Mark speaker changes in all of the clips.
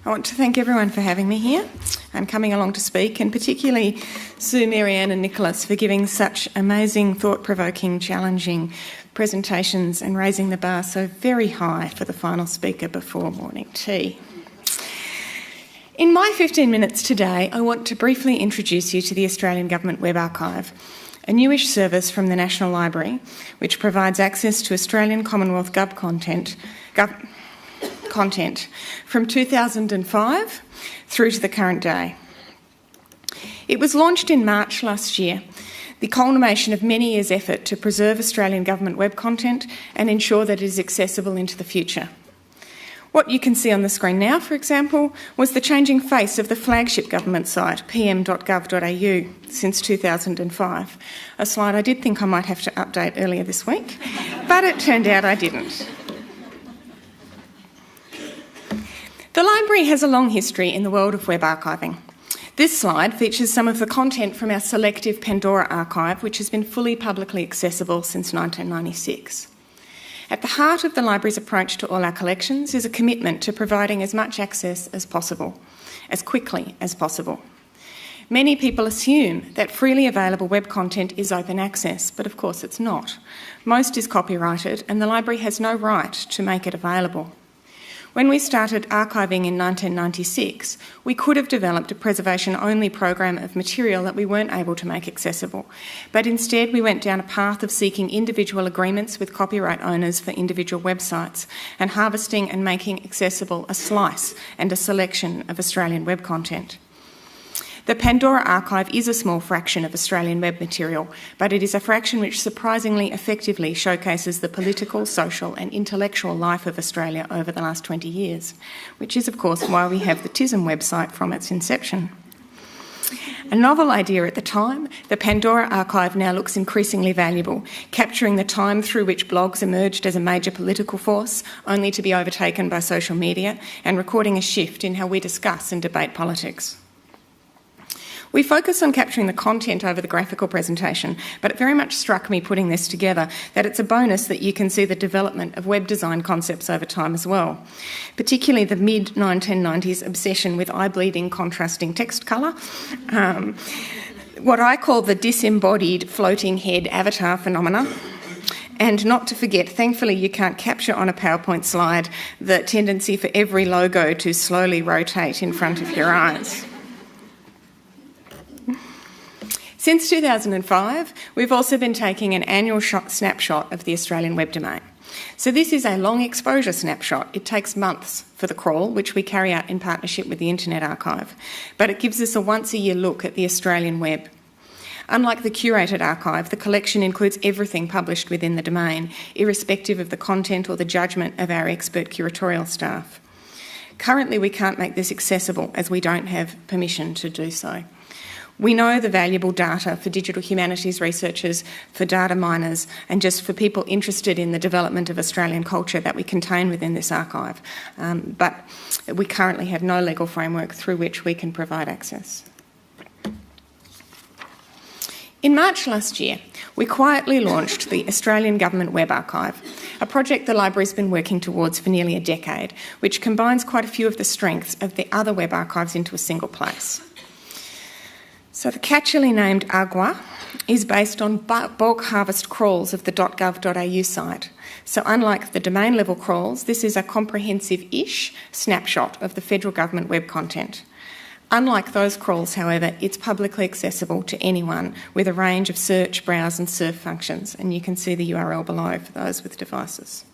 Speaker 1: I want to thank everyone for having me here and coming along to speak, and particularly Sue, Marianne and Nicholas for giving such amazing, thought-provoking, challenging presentations and raising the bar so very high for the final speaker before morning tea. In my 15 minutes today, I want to briefly introduce you to the Australian Government Web Archive, a newish service from the National Library which provides access to Australian Commonwealth Gov content from 2005 through to the current day. It was launched in March last year, the culmination of many years' effort to preserve Australian government web content and ensure that it is accessible into the future. What you can see on the screen now, for example, was the changing face of the flagship government site, pm.gov.au, since 2005, a slide I did think I might have to update earlier this week, but it turned out I didn't. The library has a long history in the world of web archiving. This slide features some of the content from our selective Pandora Archive, which has been fully publicly accessible since 1996. At the heart of the library's approach to all our collections is a commitment to providing as much access as possible, as quickly as possible. Many people assume that freely available web content is open access, but of course it's not. Most is copyrighted, and the library has no right to make it available. When we started archiving in 1996, we could have developed a preservation-only program of material that we weren't able to make accessible, but instead we went down a path of seeking individual agreements with copyright owners for individual websites and harvesting and making accessible a slice and a selection of Australian web content. The Pandora Archive is a small fraction of Australian web material, but it is a fraction which surprisingly effectively showcases the political, social and intellectual life of Australia over the last 20 years, which is of course why we have the TISM website from its inception. A novel idea at the time, the Pandora Archive now looks increasingly valuable, capturing the time through which blogs emerged as a major political force, only to be overtaken by social media, and recording a shift in how we discuss and debate politics. We focus on capturing the content over the graphical presentation, but it very much struck me putting this together that it's a bonus that you can see the development of web design concepts over time as well, particularly the mid-1990s obsession with eye-bleeding contrasting text colour, what I call the disembodied floating head avatar phenomena. And not to forget, thankfully you can't capture on a PowerPoint slide the tendency for every logo to slowly rotate in front of your eyes. Since 2005, we've also been taking an annual snapshot of the Australian web domain. So this is a long exposure snapshot. It takes months for the crawl, which we carry out in partnership with the Internet Archive, but it gives us a once-a-year look at the Australian web. Unlike the curated archive, the collection includes everything published within the domain, irrespective of the content or the judgment of our expert curatorial staff. Currently, we can't make this accessible as we don't have permission to do so. We know the valuable data for digital humanities researchers, for data miners, and just for people interested in the development of Australian culture that we contain within this archive. But we currently have no legal framework through which we can provide access. In March last year, we quietly launched the Australian Government Web Archive, a project the library's been working towards for nearly a decade, which combines quite a few of the strengths of the other web archives into a single place. So the catchily named AGWA is based on bulk harvest crawls of the .gov.au site. So unlike the domain level crawls, this is a comprehensive-ish snapshot of the federal government web content. Unlike those crawls, however, it's publicly accessible to anyone with a range of search, browse and surf functions, and you can see the URL below for those with devices.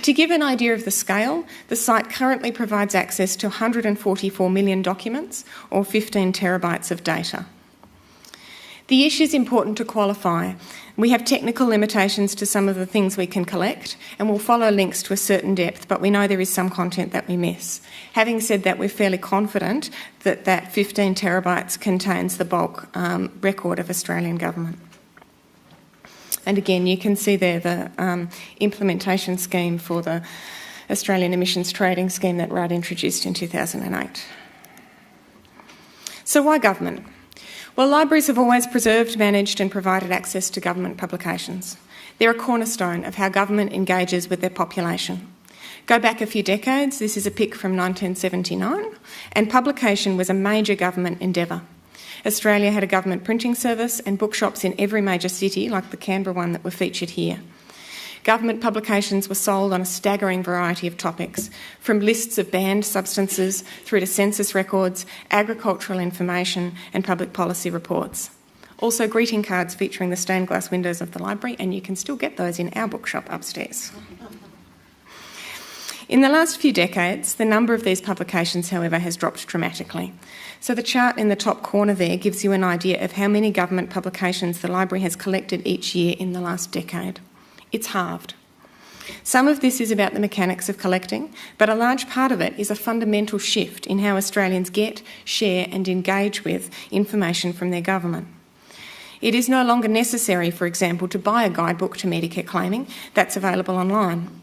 Speaker 1: To give an idea of the scale, the site currently provides access to 144 million documents or 15 terabytes of data. The issue is important to qualify. We have technical limitations to some of the things we can collect, and we'll follow links to a certain depth, but we know there is some content that we miss. Having said that, we're fairly confident that that 15 terabytes contains the bulk record of Australian government. And again, you can see there the implementation scheme for the Australian Emissions Trading Scheme that Rudd introduced in 2008. So why government? Well, libraries have always preserved, managed and provided access to government publications. They're a cornerstone of how government engages with their population. Go back a few decades, this is a pic from 1979, and publication was a major government endeavour. Australia had a government printing service and bookshops in every major city, like the Canberra one that were featured here. Government publications were sold on a staggering variety of topics, from lists of banned substances through to census records, agricultural information and public policy reports. Also greeting cards featuring the stained glass windows of the library, and you can still get those in our bookshop upstairs. In the last few decades, the number of these publications, however, has dropped dramatically. So the chart in the top corner there gives you an idea of how many government publications the library has collected each year in the last decade. It's halved. Some of this is about the mechanics of collecting, but a large part of it is a fundamental shift in how Australians get, share and engage with information from their government. It is no longer necessary, for example, to buy a guidebook to Medicare claiming. That's available online.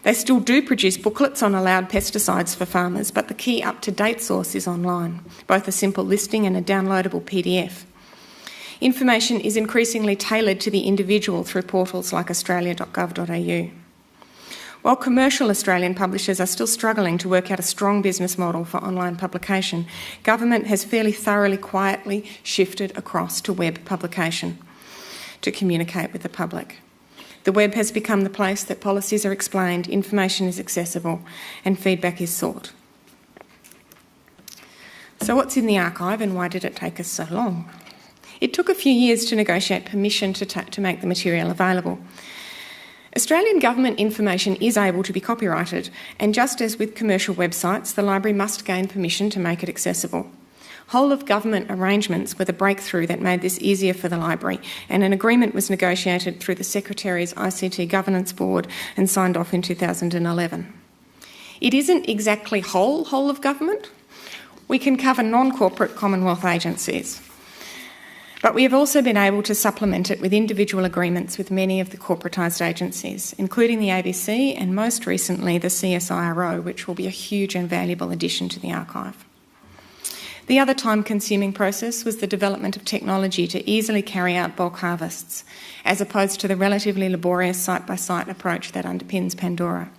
Speaker 1: They still do produce booklets on allowed pesticides for farmers, but the key up-to-date source is online, both a simple listing and a downloadable PDF. Information is increasingly tailored to the individual through portals like australia.gov.au. While commercial Australian publishers are still struggling to work out a strong business model for online publication, government has fairly thoroughly, quietly shifted across to web publication to communicate with the public. The web has become the place that policies are explained, information is accessible and feedback is sought. So what's in the archive and why did it take us so long? It took a few years to negotiate permission to make the material available. Australian government information is able to be copyrighted, and just as with commercial websites, the library must gain permission to make it accessible. Whole-of-government arrangements were the breakthrough that made this easier for the library, and an agreement was negotiated through the Secretary's ICT Governance Board and signed off in 2011. It isn't exactly whole of government. We can cover non-corporate Commonwealth agencies, but we have also been able to supplement it with individual agreements with many of the corporatised agencies, including the ABC and most recently the CSIRO, which will be a huge and valuable addition to the archive. The other time-consuming process was the development of technology to easily carry out bulk harvests, as opposed to the relatively laborious site-by-site approach that underpins Pandora.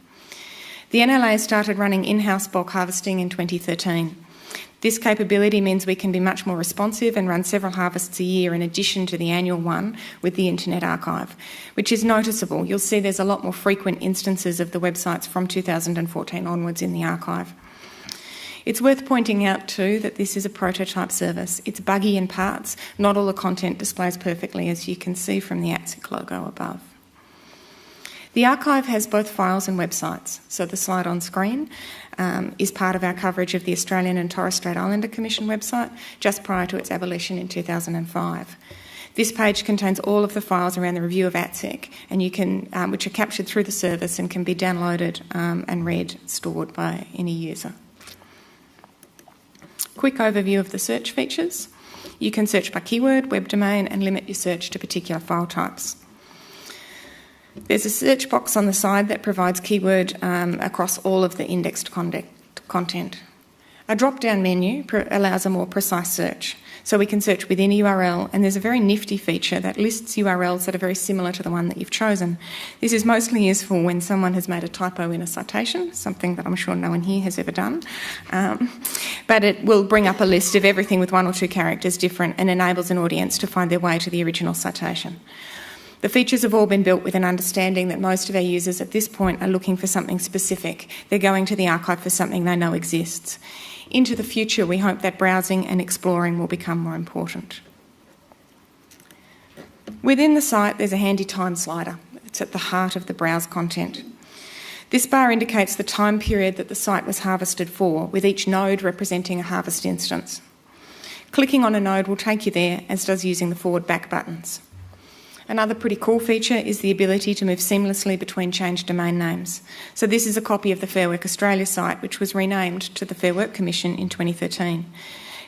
Speaker 1: The NLA started running in-house bulk harvesting in 2013. This capability means we can be much more responsive and run several harvests a year in addition to the annual one with the Internet Archive, which is noticeable. You'll see there's a lot more frequent instances of the websites from 2014 onwards in the archive. It's worth pointing out too that this is a prototype service. It's buggy in parts. Not all the content displays perfectly, as you can see from the ATSIC logo above. The archive has both files and websites. So the slide on screen is part of our coverage of the Australian and Torres Strait Islander Commission website just prior to its abolition in 2005. This page contains all of the files around the review of ATSIC, and you can, which are captured through the service and can be downloaded and read, stored by any user. Quick overview of the search features. You can search by keyword, web domain, and limit your search to particular file types. There's a search box on the side that provides keyword across all of the indexed content. A drop-down menu allows a more precise search. So we can search within a URL, and there's a very nifty feature that lists URLs that are very similar to the one that you've chosen. This is mostly useful when someone has made a typo in a citation, something that I'm sure no one here has ever done. But it will bring up a list of everything with one or two characters different and enables an audience to find their way to the original citation. The features have all been built with an understanding that most of our users at this point are looking for something specific. They're going to the archive for something they know exists. Into the future, we hope that browsing and exploring will become more important. Within the site, there's a handy time slider. It's at the heart of the browse content. This bar indicates the time period that the site was harvested for, with each node representing a harvest instance. Clicking on a node will take you there, as does using the forward/back buttons. Another pretty cool feature is the ability to move seamlessly between changed domain names. So this is a copy of the Fair Work Australia site, which was renamed to the Fair Work Commission in 2013.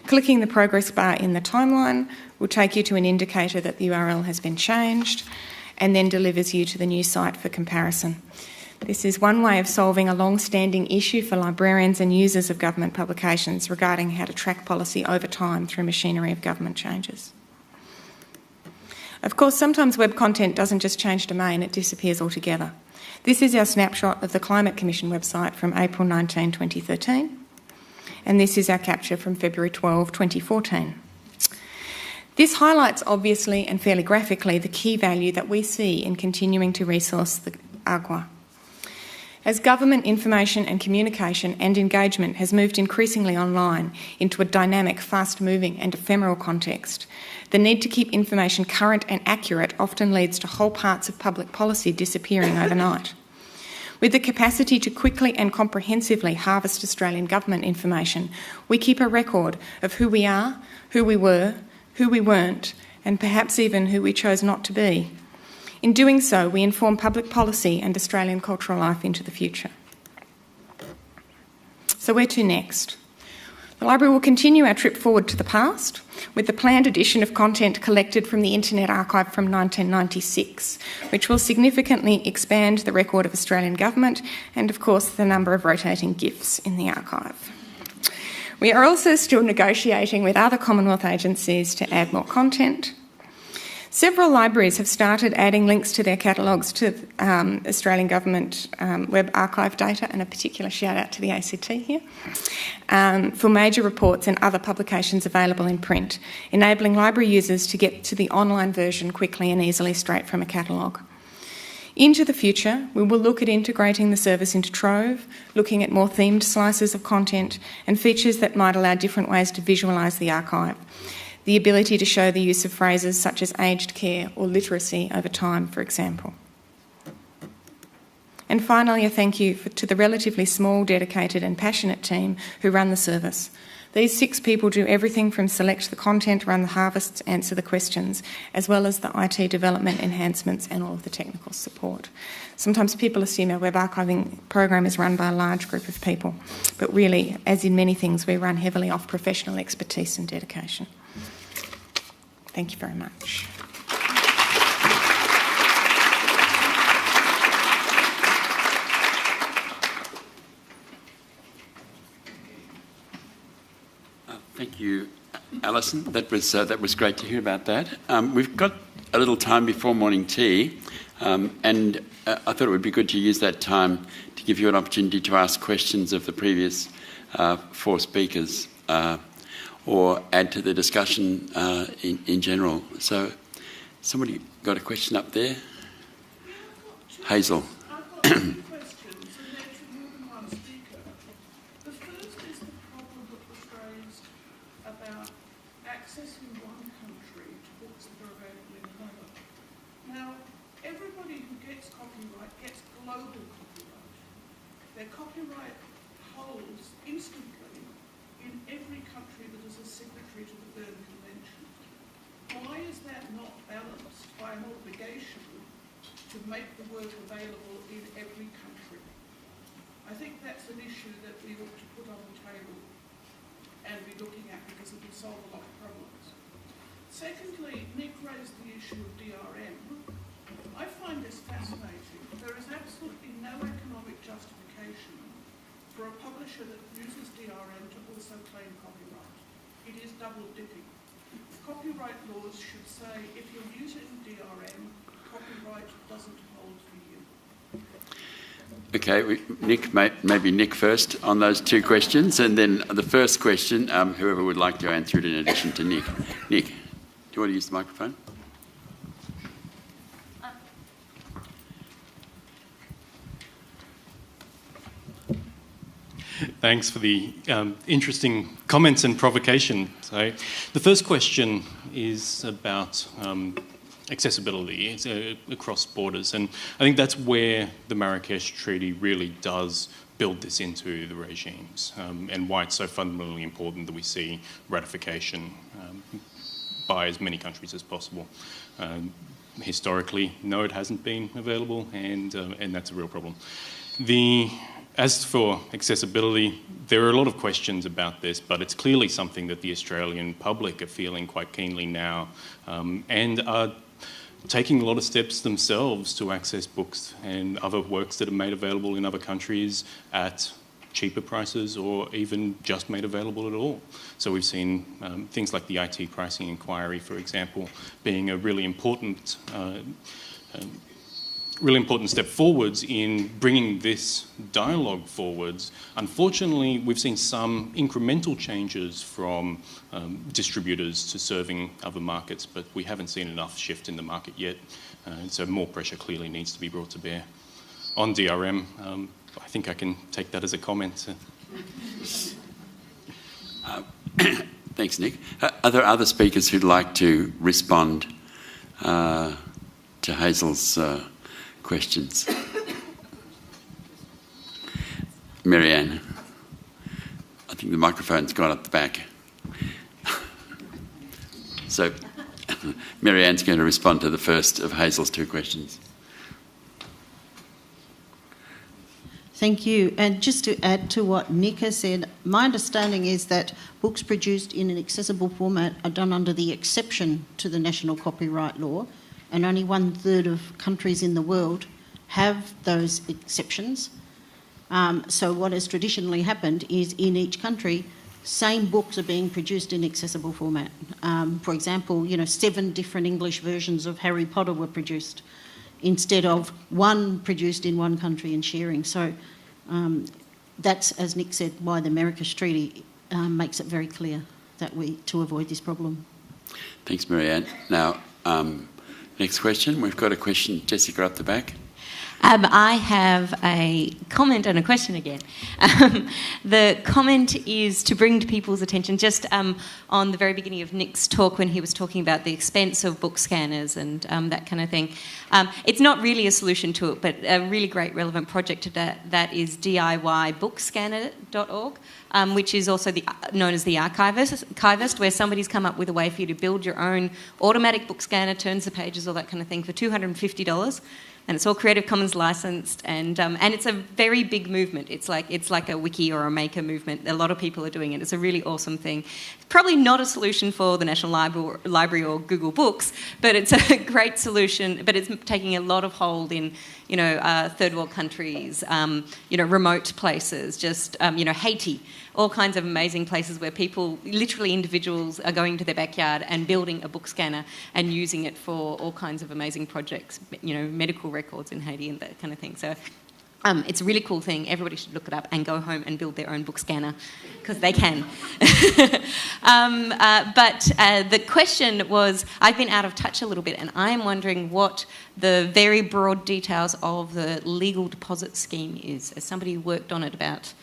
Speaker 1: Clicking the progress bar in the timeline will take you to an indicator that the URL has been changed and then delivers you to the new site for comparison. This is one way of solving a long-standing issue for librarians and users of government publications regarding how to track policy over time through machinery of government changes. Of course, sometimes web content doesn't just change domain, it disappears altogether. This is our snapshot of the Climate Commission website from April 19, 2013, and this is our capture from February 12, 2014. This highlights obviously and fairly graphically the key value that we see in continuing to resource the agua. As government information and communication and engagement has moved increasingly online into a dynamic, fast-moving and ephemeral context, the need to keep information current and accurate often leads to whole parts of public policy disappearing overnight. With the capacity to quickly and comprehensively harvest Australian government information, we keep a record of who we are, who we were, who we weren't, and perhaps even who we chose not to be. In doing so, we inform public policy and Australian cultural life into the future. So where to next? The library will continue our trip forward to the past with the planned addition of content collected from the Internet Archive from 1996, which will significantly expand the record of Australian government and, of course, the number of rotating GIFs in the archive. We are also still negotiating with other Commonwealth agencies to add more content. Several libraries have started adding links to their catalogues to Australian Government Web Archive data, and a particular shout out to the ACT here, for major reports and other publications available in print, enabling library users to get to the online version quickly and easily straight from a catalogue. Into the future, we will look at integrating the service into Trove, looking at more themed slices of content and features that might allow different ways to visualise the archive. The ability to show the use of phrases such as aged care or literacy over time, for example. And finally, a thank you to the relatively small, dedicated and passionate team who run the service. These 6 people do everything from select the content, run the harvests, answer the questions, as well as the IT development enhancements and all of the technical support. Sometimes people assume our web archiving program is run by a large group of people, but really, as in many things, we run heavily off professional expertise and dedication. Thank you very much.
Speaker 2: Thank you, Alison. That was great to hear about that. We've got a little time before morning tea, and I thought it would be good to use that time to give you an opportunity to ask questions of the previous 4 speakers, or add to the discussion in general. So, somebody got a question up there? Hazel.
Speaker 3: I've got 2 questions, and they're to more than one speaker. The first is the problem that was raised about accessing one country to books that are available in another. Now, everybody who gets copyright gets global copyright. Their copyright holds instantly in every country that is a signatory to the Berne Convention. Why is that not balanced by an obligation to make the work available in every country? I think that's an issue that we ought to put on the table and be looking at, because it will solve a lot of problems. Secondly, Nick raised the issue of DRM. I find this fascinating. There is absolutely no economic justification for a publisher that uses DRM to also claim copyright. It is double dipping. Copyright laws should say if you're using DRM, copyright doesn't hold for you.
Speaker 2: Okay, Nick, maybe Nick first on those 2 questions, and then the first question, whoever would like to answer it in addition to Nick. Nick, do you want to use the microphone?
Speaker 4: Thanks for the interesting comments and provocation. So, the first question is about accessibility across borders, and I think that's where the Marrakesh Treaty really does build this into the regimes, and why it's so fundamentally important that we see ratification by as many countries as possible. Historically, no, it hasn't been available, and that's a real problem. As for accessibility, there are a lot of questions about this, but it's clearly something that the Australian public are feeling quite keenly now, and are taking a lot of steps themselves to access books and other works that are made available in other countries at cheaper prices, or even just made available at all. So we've seen things like the IT pricing inquiry, for example, being a really important really important step forwards in bringing this dialogue forwards. Unfortunately, we've seen some incremental changes from distributors to serving other markets, but we haven't seen enough shift in the market yet. So more pressure clearly needs to be brought to bear. On DRM, I think I can take that as a comment.
Speaker 2: Thanks, Nick. Are there other speakers who'd like to respond to Hazel's questions? Marianne, I think the microphone's gone up the back. So Marianne's going to respond to the first of Hazel's two questions.
Speaker 5: Thank you. And just to add to what Nick has said, my understanding is that books produced in an accessible format are done under the exception to the national copyright law, and only 1/3 of countries in the world have those exceptions. So what has traditionally happened is in each country, same books are being produced in accessible format. For example, 7 different English versions of Harry Potter were produced instead of one produced in one country and sharing. So that's, as Nick said, why the Marrakesh Treaty makes it very clear that to avoid this problem.
Speaker 2: Thanks, Marianne. Now, next question. We've got a question, Jessica, up the back.
Speaker 6: I have a comment and a question again. The comment is to bring to people's attention, just on the very beginning of Nick's talk when he was talking about the expense of book scanners and that kind of thing. It's not really a solution to it, but a really great relevant project to that is DIYbookscanner.org, which is also known as the Archivist, where somebody's come up with a way for you to build your own automatic book scanner, turns the pages, all that kind of thing, for $250. And it's all Creative Commons licensed, and it's a very big movement. It's like a wiki or a maker movement. A lot of people are doing it. It's a really awesome thing. It's probably not a solution for the National Library or Google Books, but it's a great solution. But it's taking a lot of hold in third world countries, remote places, just Haiti. All kinds of amazing places where people, literally individuals, are going to their backyard and building a book scanner and using it for all kinds of amazing projects, medical records in Haiti and that kind of thing. So it's a really cool thing. Everybody should look it up and go home and build their own book scanner, because they can. But the question was, I've been out of touch a little bit, and I'm wondering what the very broad details of the legal deposit scheme is. As somebody who worked on it about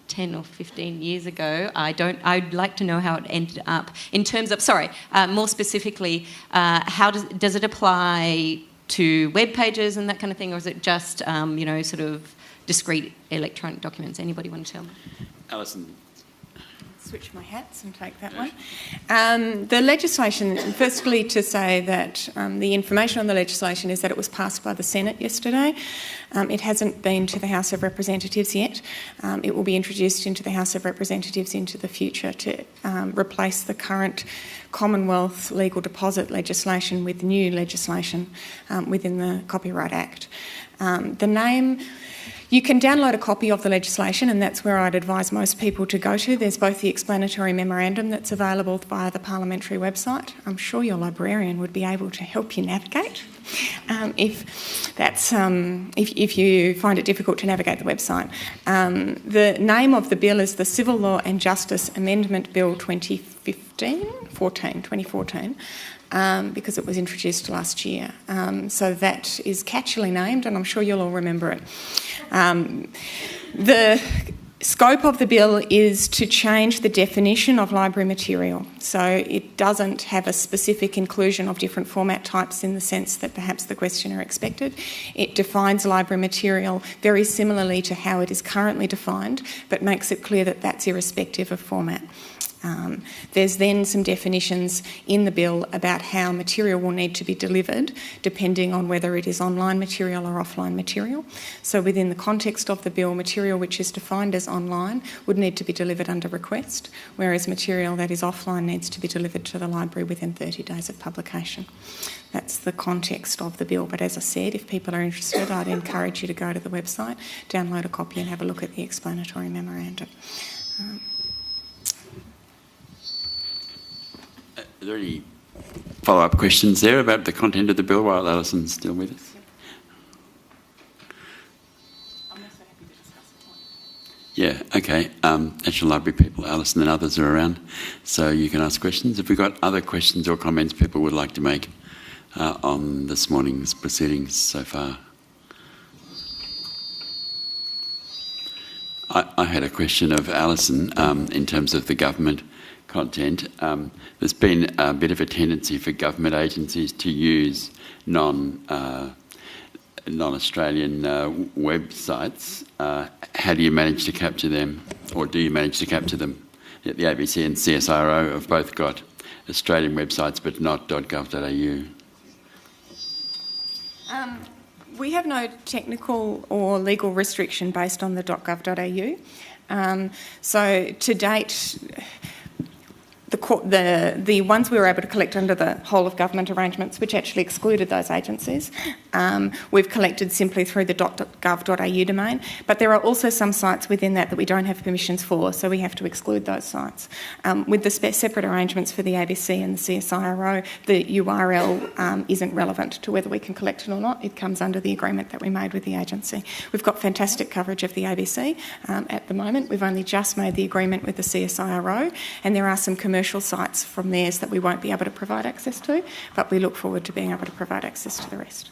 Speaker 6: 10 or 15 years ago, I'd like to know how it ended up in terms of, more specifically, how does it apply to web pages and that kind of thing, or is it just, sort of discrete electronic documents? Anybody want to tell me?
Speaker 2: Alison.
Speaker 1: Switch my hats and take that one. The legislation, firstly to say that the information on the legislation is that it was passed by the Senate yesterday. It hasn't been to the House of Representatives yet. It will be introduced into the House of Representatives into the future to replace the current Commonwealth legal deposit legislation with new legislation within the Copyright Act. The name... You can download a copy of the legislation, and that's where I'd advise most people to go to. There's both the explanatory memorandum that's available via the parliamentary website. I'm sure your librarian would be able to help you navigate if you find it difficult to navigate the website. The name of the bill is the Civil Law and Justice Amendment Bill 2014, because it was introduced last year. So that is catchily named, and I'm sure you'll all remember it. The scope of the bill is to change the definition of library material. So it doesn't have a specific inclusion of different format types in the sense that perhaps the questioner expected. It defines library material very similarly to how it is currently defined, but makes it clear that that's irrespective of format. There's then some definitions in the bill about how material will need to be delivered depending on whether it is online material or offline material. So within the context of the bill, material which is defined as online would need to be delivered under request, whereas material that is offline needs to be delivered to the library within 30 days of publication. That's the context of the bill. But as I said, if people are interested, I'd encourage you to go to the website, download a copy and have a look at the explanatory memorandum.
Speaker 2: Are there any follow-up questions there about the content of the bill while Alison's still with us? Okay, National Library people, Alison and others are around, so you can ask questions. Have we got other questions or comments people would like to make on this morning's proceedings so far? I had a question of Alison in terms of the government content. There's been a bit of a tendency for government agencies to use non-Australian websites. How do you manage to capture them, or do you manage to capture them? The ABC and CSIRO have both got Australian websites but not .gov.au.
Speaker 1: We have no technical or legal restriction based on the .gov.au. So to date, the ones we were able to collect under the whole of government arrangements, which actually excluded those agencies, we've collected simply through the .gov.au domain. But there are also some sites within that we don't have permissions for, so we have to exclude those sites. With the separate arrangements for the ABC and the CSIRO, the URL isn't relevant to whether we can collect it or not. It comes under the agreement that we made with the agency. We've got fantastic coverage of the ABC at the moment. We've only just made the agreement with the CSIRO, and there are some commercial sites from theirs that we won't be able to provide access to, but we look forward to being able to provide access to the rest.